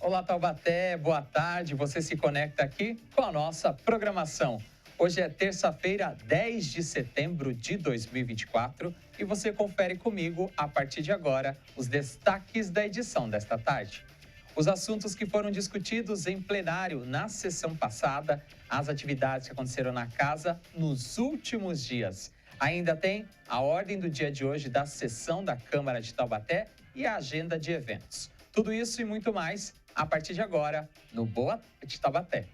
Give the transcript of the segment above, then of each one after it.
Olá, Taubaté, boa tarde. Você se conecta aqui com a nossa programação. Hoje é terça-feira, 10 de setembro de 2024 e você confere comigo, a partir de agora, os destaques da edição desta tarde. Os assuntos que foram discutidos em plenário na sessão passada, as atividades que aconteceram na casa nos últimos dias. Ainda tem a ordem do dia de hoje da sessão da Câmara de Taubaté e a agenda de eventos. Tudo isso e muito mais a partir de agora no Boa Tarde Taubaté.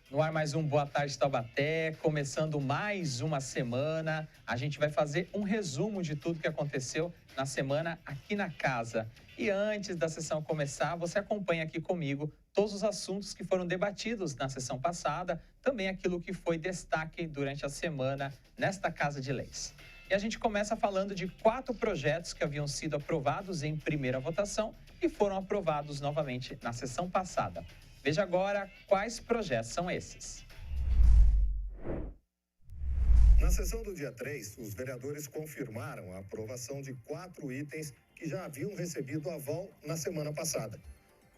No ar mais um Boa Tarde Taubaté, começando mais uma semana. A gente vai fazer um resumo de tudo que aconteceu na semana aqui na casa. E antes da sessão começar, você acompanha aqui comigo todos os assuntos que foram debatidos na sessão passada, também aquilo que foi destaque durante a semana nesta Casa de Leis. E a gente começa falando de 4 projetos que haviam sido aprovados em primeira votação e foram aprovados novamente na sessão passada. Veja agora quais projetos são esses. Na sessão do dia 3, os vereadores confirmaram a aprovação de 4 itens que já haviam recebido aval na semana passada.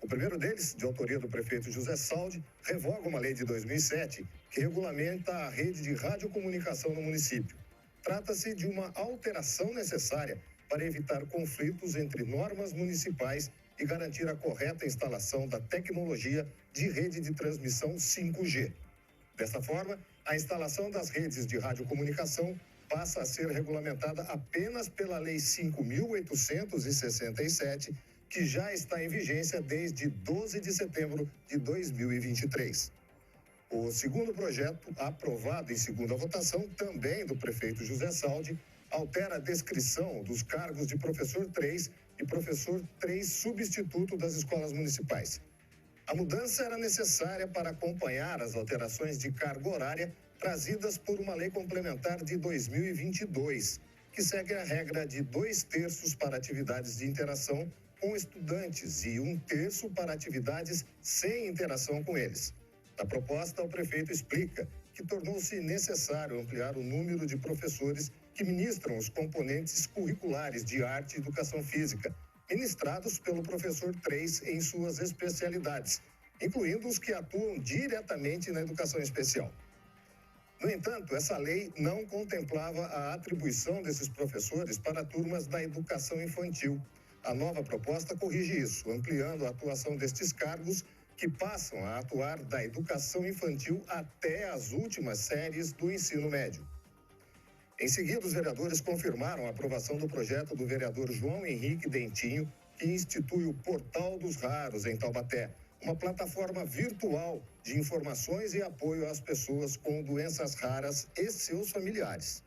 O primeiro deles, de autoria do prefeito José Saldi, revoga uma lei de 2007 que regulamenta a rede de radiocomunicação no município. Trata-se de uma alteração necessária para evitar conflitos entre normas municipais e garantir a correta instalação da tecnologia de rede de transmissão 5G. Desta forma, a instalação das redes de radiocomunicação passa a ser regulamentada apenas pela Lei 5.867, que já está em vigência desde 12 de setembro de 2023. O segundo projeto, aprovado em segunda votação, também do prefeito José Saldi, altera a descrição dos cargos de professor 3 e professor 3 substituto das escolas municipais. A mudança era necessária para acompanhar as alterações de carga horária trazidas por uma lei complementar de 2022, que segue a regra de 2/3 para atividades de interação com estudantes e 1/3 para atividades sem interação com eles. Na proposta, o prefeito explica que tornou-se necessário ampliar o número de professores que ministram os componentes curriculares de arte e educação física, ministrados pelo professor 3 em suas especialidades, incluindo os que atuam diretamente na educação especial. No entanto, essa lei não contemplava a atribuição desses professores para turmas da educação infantil. A nova proposta corrige isso, ampliando a atuação destes cargos, que passam a atuar da educação infantil até as últimas séries do ensino médio. Em seguida, os vereadores confirmaram a aprovação do projeto do vereador João Henrique Dentinho, que institui o Portal dos Raros em Taubaté, uma plataforma virtual de informações e apoio às pessoas com doenças raras e seus familiares.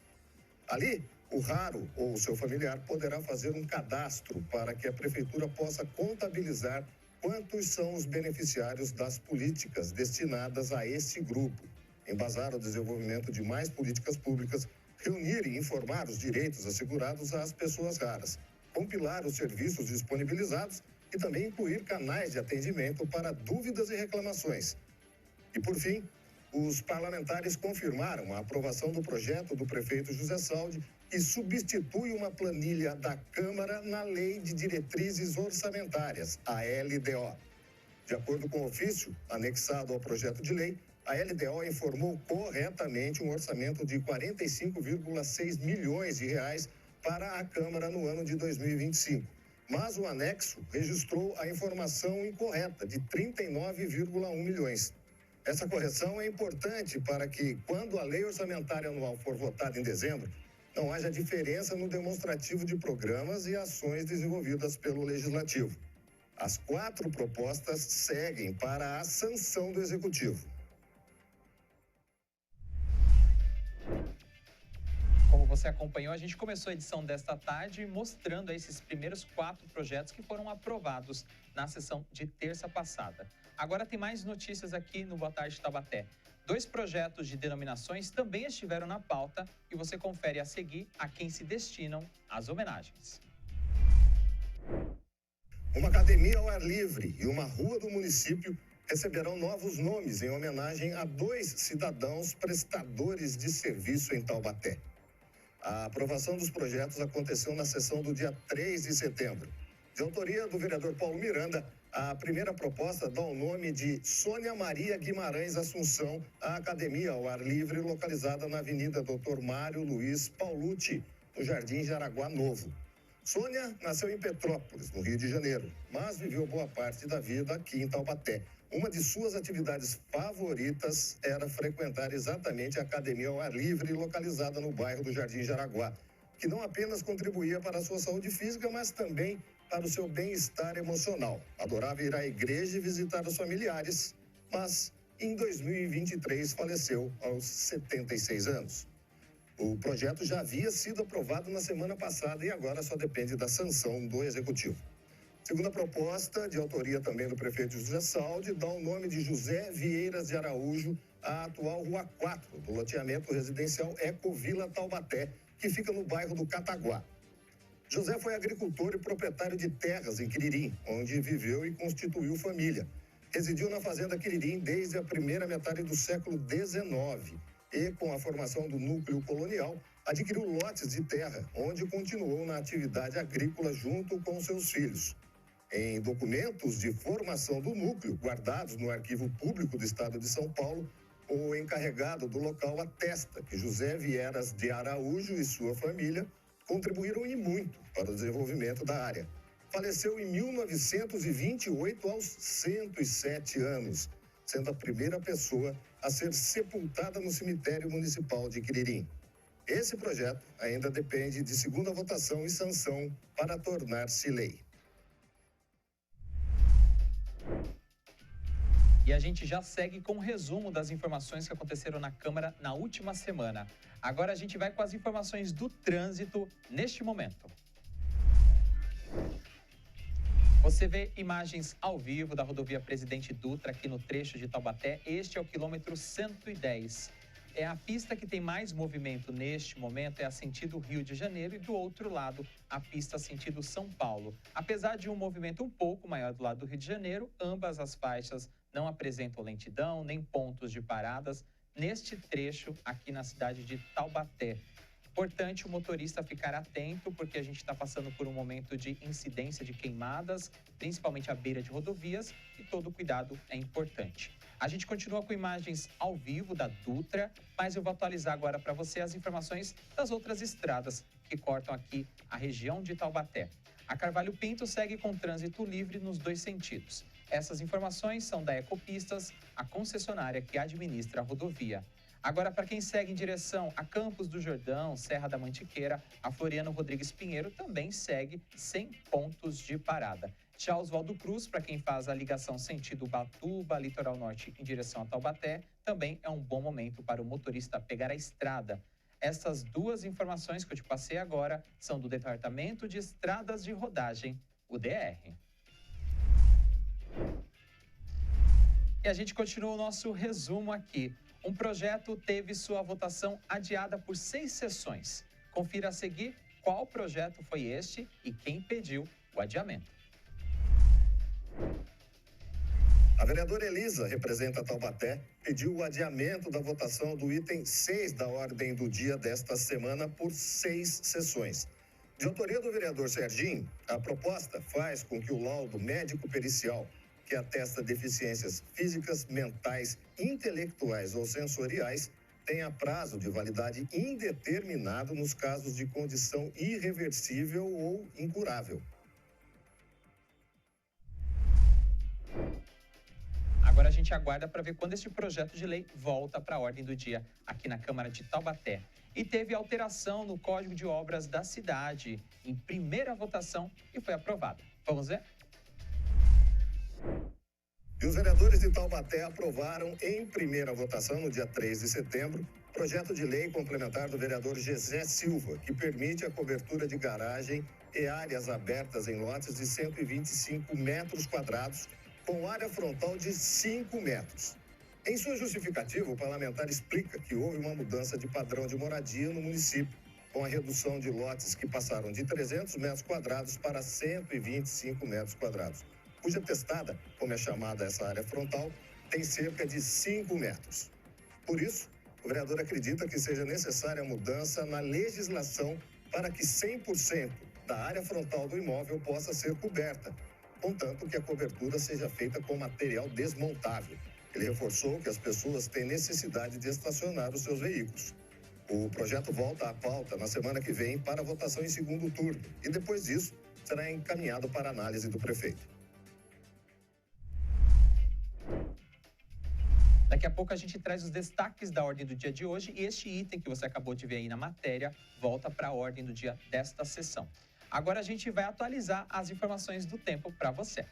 Ali, o raro ou seu familiar poderá fazer um cadastro para que a prefeitura possa contabilizar quantos são os beneficiários das políticas destinadas a esse grupo, embasar o desenvolvimento de mais políticas públicas, reunir e informar os direitos assegurados às pessoas raras, compilar os serviços disponibilizados e também incluir canais de atendimento para dúvidas e reclamações. E, por fim, os parlamentares confirmaram a aprovação do projeto do prefeito José Saldi, que substitui uma planilha da Câmara na Lei de Diretrizes Orçamentárias, a LDO. De acordo com o ofício anexado ao projeto de lei, a LDO informou corretamente um orçamento de 45,6 milhões de reais para a Câmara no ano de 2025. Mas o anexo registrou a informação incorreta de 39,1 milhões. Essa correção é importante para que, quando a lei orçamentária anual for votada em dezembro, não haja diferença no demonstrativo de programas e ações desenvolvidas pelo Legislativo. As 4 propostas seguem para a sanção do Executivo. Como você acompanhou, a gente começou a edição desta tarde mostrando esses primeiros 4 projetos que foram aprovados na sessão de terça passada. Agora tem mais notícias aqui no Boa Tarde Taubaté. 2 projetos de denominações também estiveram na pauta e você confere a seguir a quem se destinam as homenagens. Uma academia ao ar livre e uma rua do município receberão novos nomes em homenagem a 2 cidadãos prestadores de serviço em Taubaté. A aprovação dos projetos aconteceu na sessão do dia 3 de setembro. De autoria do vereador Paulo Miranda, a primeira proposta dá o nome de Sônia Maria Guimarães Assunção à academia ao ar livre localizada na Avenida Dr. Mário Luiz Paulucci, no Jardim Jaraguá Novo. Sônia nasceu em Petrópolis, no Rio de Janeiro, mas viveu boa parte da vida aqui em Taubaté. Uma de suas atividades favoritas era frequentar exatamente a academia ao ar livre localizada no bairro do Jardim Jaraguá, que não apenas contribuía para a sua saúde física, mas também para o seu bem-estar emocional. Adorava ir à igreja e visitar os familiares, mas em 2023 faleceu aos 76 anos. O projeto já havia sido aprovado na semana passada e agora só depende da sanção do Executivo. Segundo a proposta, de autoria também do prefeito José Saldi, dá o nome de José Vieiras de Araújo à atual Rua 4, do loteamento residencial Ecovila Taubaté, que fica no bairro do Cataguá. José foi agricultor e proprietário de terras em Quiririm, onde viveu e constituiu família. Residiu na fazenda Quiririm desde a primeira metade do século XIX e, com a formação do núcleo colonial, adquiriu lotes de terra, onde continuou na atividade agrícola junto com seus filhos. Em documentos de formação do núcleo, guardados no Arquivo Público do Estado de São Paulo, o encarregado do local atesta que José Vieiras de Araújo e sua família contribuíram e muito para o desenvolvimento da área. Faleceu em 1928 aos 107 anos, sendo a primeira pessoa a ser sepultada no cemitério municipal de Quiririm. Esse projeto ainda depende de segunda votação e sanção para tornar-se lei. E a gente já segue com um resumo das informações que aconteceram na Câmara na última semana. Agora a gente vai com as informações do trânsito neste momento. Você vê imagens ao vivo da rodovia Presidente Dutra aqui no trecho de Taubaté. Este é o quilômetro 110. É a pista que tem mais movimento neste momento, é a sentido Rio de Janeiro, e do outro lado, a pista sentido São Paulo. Apesar de um movimento um pouco maior do lado do Rio de Janeiro, ambas as faixas não apresentam lentidão, nem pontos de paradas neste trecho aqui na cidade de Taubaté. Importante o motorista ficar atento, porque a gente está passando por um momento de incidência de queimadas, principalmente à beira de rodovias, e todo cuidado é importante. A gente continua com imagens ao vivo da Dutra, mas eu vou atualizar agora para você as informações das outras estradas que cortam aqui a região de Taubaté. A Carvalho Pinto segue com trânsito livre nos 2 sentidos. Essas informações são da Ecopistas, a concessionária que administra a rodovia. Agora, para quem segue em direção a Campos do Jordão, Serra da Mantiqueira, a Floriano Rodrigues Pinheiro também segue sem pontos de parada. Já Oswaldo Cruz, para quem faz a ligação sentido Ubatuba, Litoral Norte, em direção a Taubaté, também é um bom momento para o motorista pegar a estrada. Essas 2 informações que eu te passei agora são do Departamento de Estradas de Rodagem, o DR. E a gente continua o nosso resumo aqui. Um projeto teve sua votação adiada por 6 sessões. Confira a seguir qual projeto foi este e quem pediu o adiamento. A vereadora Elisa, representa Taubaté, pediu o adiamento da votação do item 6 da ordem do dia desta semana por 6 sessões. De autoria do vereador Serginho, a proposta faz com que o laudo médico-pericial, que atesta deficiências físicas, mentais, intelectuais ou sensoriais, tenha prazo de validade indeterminado nos casos de condição irreversível ou incurável. Agora a gente aguarda para ver quando este projeto de lei volta para a ordem do dia aqui na Câmara de Taubaté. E teve alteração no Código de Obras da cidade em primeira votação e foi aprovada. Vamos ver? E os vereadores de Taubaté aprovaram em primeira votação, no dia 3 de setembro, projeto de lei complementar do vereador Gesé Silva, que permite a cobertura de garagem e áreas abertas em lotes de 125 metros quadrados, com área frontal de 5 metros. Em sua justificativa, o parlamentar explica que houve uma mudança de padrão de moradia no município, com a redução de lotes que passaram de 300 metros quadrados para 125 metros quadrados. cuja testada, como é chamada essa área frontal, tem cerca de 5 metros. Por isso, o vereador acredita que seja necessária a mudança na legislação para que 100% da área frontal do imóvel possa ser coberta, contanto que a cobertura seja feita com material desmontável. Ele reforçou que as pessoas têm necessidade de estacionar os seus veículos. O projeto volta à pauta na semana que vem para votação em segundo turno e depois disso será encaminhado para análise do prefeito. Daqui a pouco a gente traz os destaques da ordem do dia de hoje e este item que você acabou de ver aí na matéria volta para a ordem do dia desta sessão. Agora a gente vai atualizar as informações do tempo para você.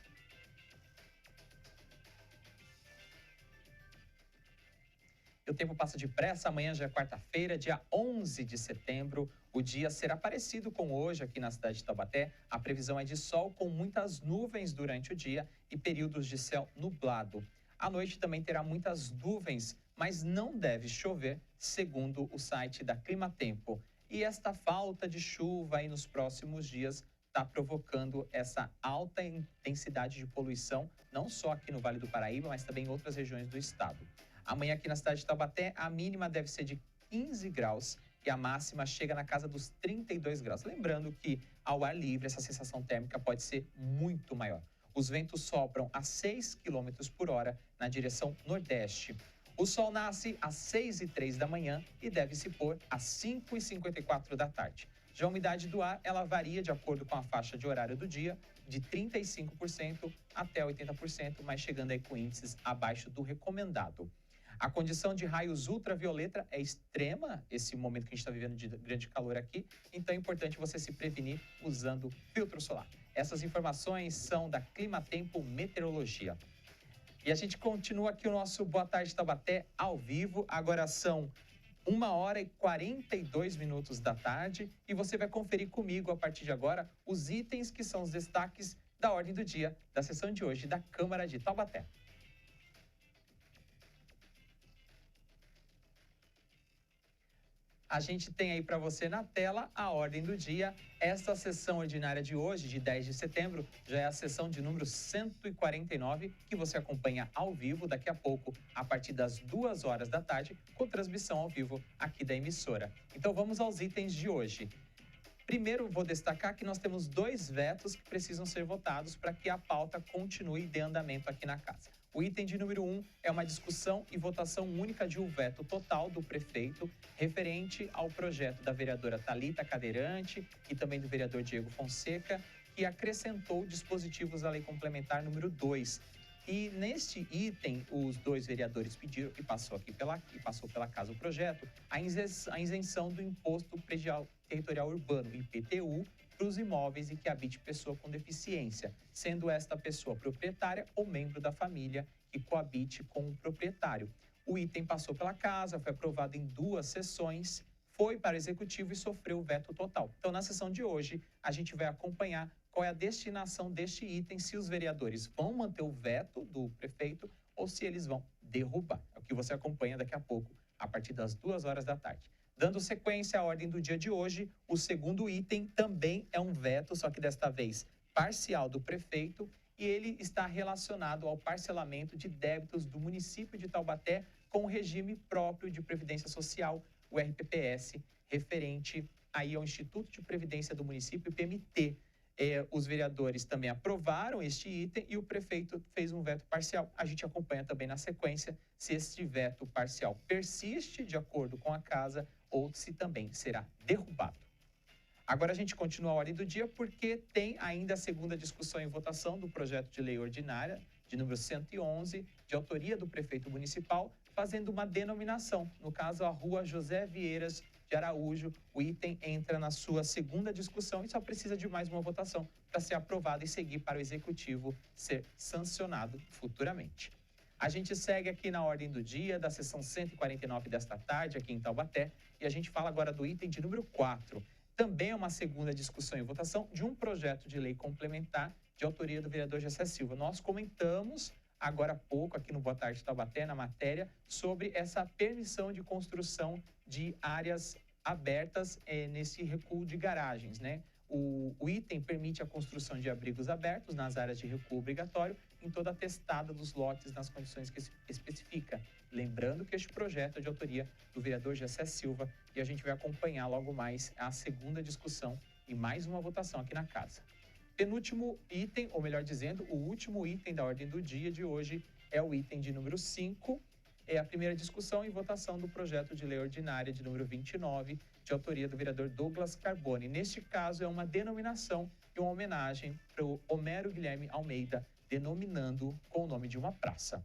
O tempo passa depressa, amanhã já é quarta-feira, dia 11 de setembro. O dia será parecido com hoje aqui na cidade de Taubaté. A previsão é de sol com muitas nuvens durante o dia e períodos de céu nublado. À noite também terá muitas nuvens, mas não deve chover, segundo o site da Climatempo. E esta falta de chuva aí nos próximos dias está provocando essa alta intensidade de poluição, não só aqui no Vale do Paraíba, mas também em outras regiões do estado. Amanhã aqui na cidade de Taubaté, a mínima deve ser de 15 graus e a máxima chega na casa dos 32 graus. Lembrando que ao ar livre essa sensação térmica pode ser muito maior. Os ventos sopram a 6 km por hora na direção nordeste. O sol nasce às 6h03 da manhã e deve se pôr às 5h54 da tarde. Já a umidade do ar, ela varia de acordo com a faixa de horário do dia, de 35% até 80%, mas chegando aí com índices abaixo do recomendado. A condição de raios ultravioleta é extrema, esse momento que a gente está vivendo de grande calor aqui, então é importante você se prevenir usando filtro solar. Essas informações são da Climatempo Meteorologia. E a gente continua aqui o nosso Boa Tarde Taubaté ao vivo. Agora são 1h42 da tarde e você vai conferir comigo a partir de agora os itens que são os destaques da ordem do dia da sessão de hoje da Câmara de Taubaté. A gente tem aí para você na tela a ordem do dia. Esta sessão ordinária de hoje, de 10 de setembro, já é a sessão de número 149, que você acompanha ao vivo daqui a pouco, a partir das 2 horas da tarde, com transmissão ao vivo aqui da emissora. Então vamos aos itens de hoje. Primeiro, vou destacar que nós temos 2 vetos que precisam ser votados para que a pauta continue de andamento aqui na casa. O item de número 1 é uma discussão e votação única de um veto total do prefeito referente ao projeto da vereadora Thalita Cadeirante e também do vereador Diego Fonseca, que acrescentou dispositivos à lei complementar número 2. E neste item, os 2 vereadores pediram, e passou pela casa o projeto, a isenção do Imposto Predial Territorial Urbano, IPTU, para os imóveis em que habite pessoa com deficiência, sendo esta pessoa proprietária ou membro da família que coabite com o proprietário. O item passou pela casa, foi aprovado em 2 sessões, foi para o executivo e sofreu veto total. Então, na sessão de hoje, a gente vai acompanhar qual é a destinação deste item, se os vereadores vão manter o veto do prefeito ou se eles vão derrubar. É o que você acompanha daqui a pouco, a partir das 2 horas da tarde. Dando sequência à ordem do dia de hoje, o segundo item também é um veto, só que desta vez parcial do prefeito, e ele está relacionado ao parcelamento de débitos do município de Taubaté com o regime próprio de Previdência Social, o RPPS, referente aí ao Instituto de Previdência do município, PMT. Os vereadores também aprovaram este item e o prefeito fez um veto parcial. A gente acompanha também na sequência se este veto parcial persiste de acordo com a casa ou se também será derrubado. Agora a gente continua a ordem do dia porque tem ainda a segunda discussão e votação do projeto de lei ordinária, de número 111, de autoria do prefeito municipal, fazendo uma denominação, no caso a rua José Vieiras de Araújo. O item entra na sua segunda discussão e só precisa de mais uma votação para ser aprovado e seguir para o executivo ser sancionado futuramente. A gente segue aqui na ordem do dia da sessão 149 desta tarde, aqui em Taubaté, e a gente fala agora do item de número 4. Também é uma segunda discussão e votação de um projeto de lei complementar de autoria do vereador Gessé Silva. Nós comentamos agora há pouco aqui no Boa Tarde Taubaté, na matéria, sobre essa permissão de construção de áreas abertas nesse recuo de garagens, né? O item permite a construção de abrigos abertos nas áreas de recuo obrigatório em toda a testada dos lotes nas condições que especifica. Lembrando que este projeto é de autoria do vereador Gessé Silva e a gente vai acompanhar logo mais a segunda discussão e mais uma votação aqui na casa. Penúltimo item, ou melhor dizendo, o último item da ordem do dia de hoje é o item de número 5, é a primeira discussão e votação do projeto de lei ordinária de número 29, de autoria do vereador Douglas Carboni. Neste caso, é uma denominação e uma homenagem para o Homero Guilherme Almeida, denominando com o nome de uma praça.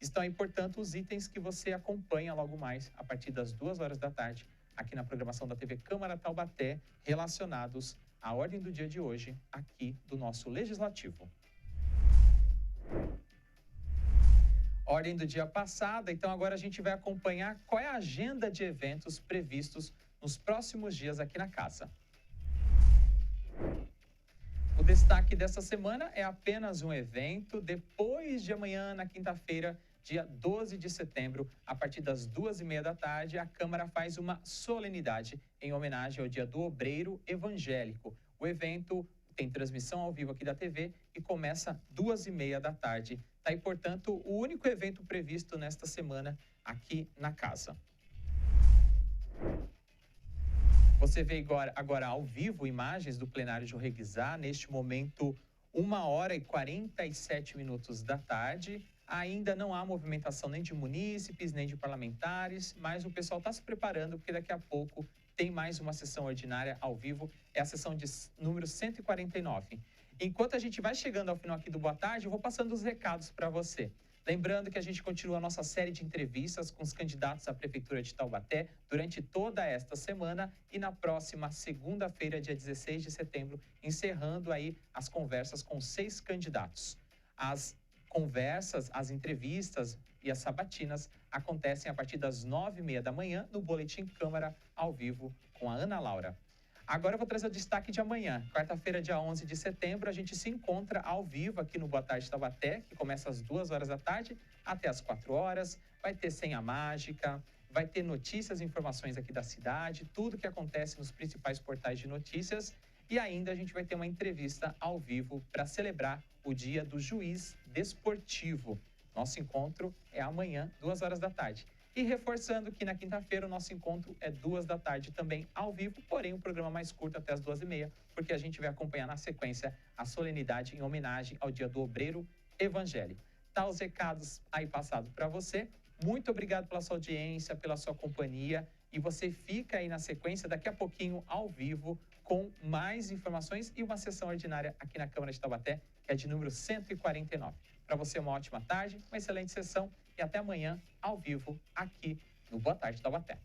Estão aí, portanto, os itens que você acompanha logo mais, a partir das 2 horas da tarde, aqui na programação da TV Câmara Taubaté, relacionados à ordem do dia de hoje, aqui do nosso Legislativo. Ordem do dia passada, então agora a gente vai acompanhar qual é a agenda de eventos previstos nos próximos dias aqui na casa. O destaque dessa semana é apenas um evento. Depois de amanhã, na quinta-feira, dia 12 de setembro, a partir das 2h30 da tarde, a Câmara faz uma solenidade em homenagem ao Dia do Obreiro Evangélico. O evento tem transmissão ao vivo aqui da TV e começa 2h30 da tarde. Tá aí, portanto, o único evento previsto nesta semana aqui na casa. Você vê agora ao vivo imagens do plenário Jorreguizá, neste momento 1h47 da tarde. Ainda não há movimentação nem de munícipes, nem de parlamentares, mas o pessoal está se preparando porque daqui a pouco tem mais uma sessão ordinária ao vivo, é a sessão de número 149. Enquanto a gente vai chegando ao final aqui do Boa Tarde, eu vou passando os recados para você. Lembrando que a gente continua a nossa série de entrevistas com os candidatos à Prefeitura de Taubaté durante toda esta semana e na próxima segunda-feira, dia 16 de setembro, encerrando aí as conversas com 6 candidatos. As conversas, as entrevistas e as sabatinas acontecem a partir das 9h30 da manhã no Boletim Câmara ao vivo com a Ana Laura. Agora eu vou trazer o destaque de amanhã. Quarta-feira, dia 11 de setembro, a gente se encontra ao vivo aqui no Boa Tarde Taubaté, que começa às 2 horas da tarde até às 4 horas. Vai ter senha mágica, vai ter notícias e informações aqui da cidade, tudo que acontece nos principais portais de notícias. E ainda a gente vai ter uma entrevista ao vivo para celebrar o Dia do Juiz Desportivo. Nosso encontro é amanhã, 2 horas da tarde. E reforçando que na quinta-feira o nosso encontro é 2 da tarde também ao vivo, porém um programa mais curto até as 2h30, porque a gente vai acompanhar na sequência a solenidade em homenagem ao Dia do Obreiro Evangélico. Tá os recados aí passados para você. Muito obrigado pela sua audiência, pela sua companhia. E você fica aí na sequência, daqui a pouquinho, ao vivo, com mais informações e uma sessão ordinária aqui na Câmara de Taubaté, que é de número 149. Para você, uma ótima tarde, uma excelente sessão e até amanhã, ao vivo, aqui no Boa Tarde Taubaté.